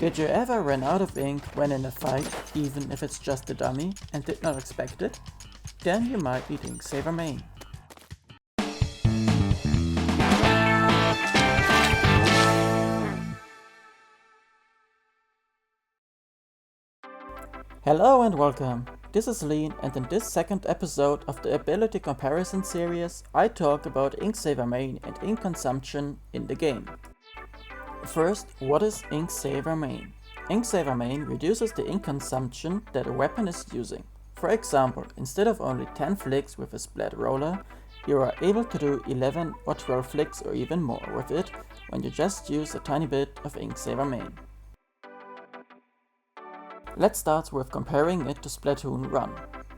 Did you ever run out of ink when in a fight, even if it's just a dummy, and did not expect it? Then you might need Inksaver main. Hello and welcome, this is Lean, and in this second episode of the ability comparison series I talk about Inksaver main and ink consumption in the game. First, what is Inksaver main? Inksaver main reduces the ink consumption that a weapon is using. For example, instead of only 10 flicks with a splat roller, you are able to do 11 or 12 flicks or even more with it when you just use a tiny bit of Inksaver main. Let's start with comparing it to Splatoon 1.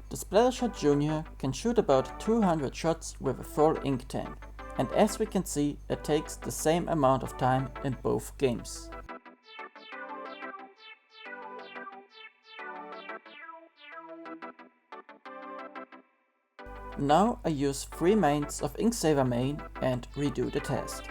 The Splattershot Junior can shoot about 200 shots with a full ink tank, and as we can see, it takes the same amount of time in both games. Now I use 3 mains of Inksaver main and redo the test.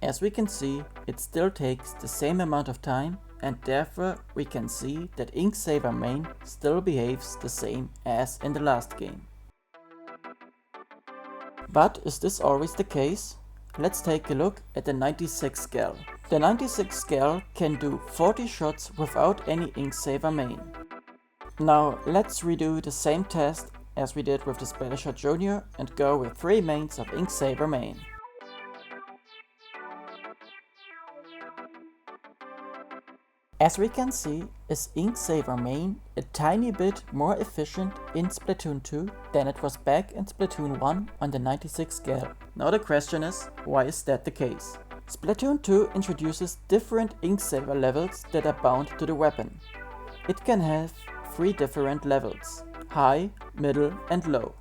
As we can see, it still takes the same amount of time, and therefore we can see that Inksaver main still behaves the same as in the last game. But is this always the case? Let's take a look at the 96 Gal. The 96 Gal can do 40 shots without any Inksaver main. Now let's redo the same test as we did with the Splattershot Junior and go with 3 mains of Inksaver main. As we can see, is Inksaver main a tiny bit more efficient in Splatoon 2 than it was back in Splatoon 1 on the 96 Gal. Now the question is, why is that the case? Splatoon 2 introduces different Inksaver levels that are bound to the weapon. It can have 3 different levels: high, middle and low.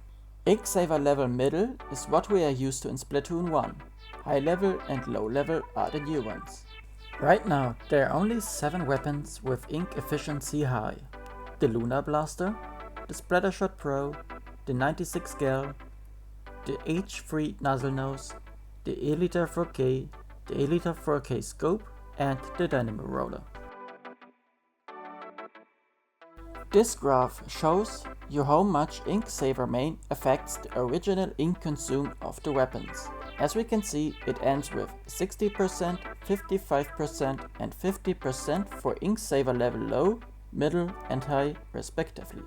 Inksaver level middle is what we are used to in Splatoon 1. High level and low level are the new ones. Right now, there are only 7 weapons with ink efficiency high: the Lunar Blaster, the Splattershot Pro, the 96 Gal, the H3 Nozzle Nose, the Eliter 4K, the Eliter 4K Scope, and the Dynamo Roller. This graph shows you how much Inksaver main affects the original ink consume of the weapons. As we can see, it ends with 60%, 55% and 50% for Inksaver level low, middle and high respectively.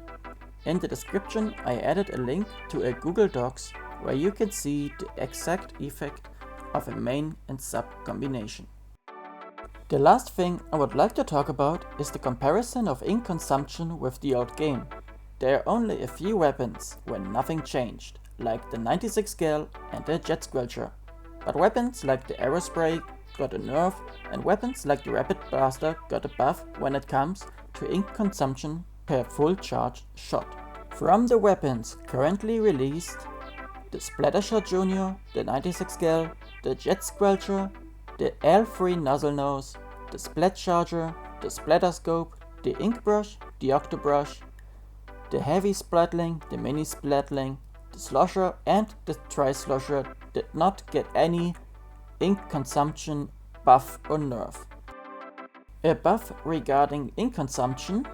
In the description I added a link to a Google Docs where you can see the exact effect of a main and sub combination. The last thing I would like to talk about is the comparison of ink consumption with the old game. There are only a few weapons when nothing changed, like the 96 Gal and the Jet Squelcher. But weapons like the Aerospray got a nerf, and weapons like the Rapid Blaster got a buff when it comes to ink consumption per full charge shot. From the weapons currently released, the Splattershot Junior, the 96 Gal, the Jet Squelcher, the L3 Nozzle Nose, the Splat Charger, the Splatter Scope, the Ink Brush, the Octobrush, the Heavy Splatling, the Mini Splatling, the Slosher and the Tri-Slosher did not get any ink consumption buff or nerf. A buff regarding ink consumption,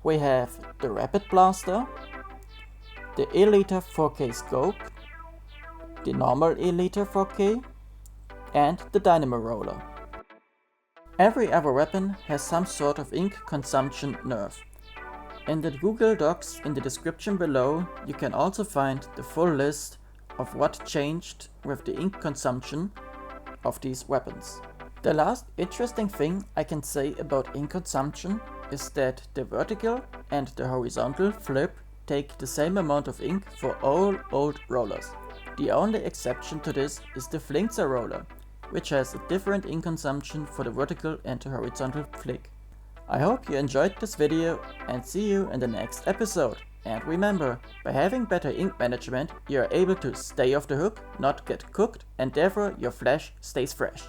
we have the Rapid Blaster, the Eliter 4K Scope, the normal Eliter 4K, and the Dynamo Roller. Every other weapon has some sort of ink consumption nerf. In the Google Docs in the description below, you can also find the full list of what changed with the ink consumption of these weapons. The last interesting thing I can say about ink consumption is that the vertical and the horizontal flip take the same amount of ink for all old rollers. The only exception to this is the Flinkzer roller, which has a different ink consumption for the vertical and the horizontal flick. I hope you enjoyed this video and see you in the next episode. And remember, by having better ink management, you are able to stay off the hook, not get cooked, and therefore your flash stays fresh.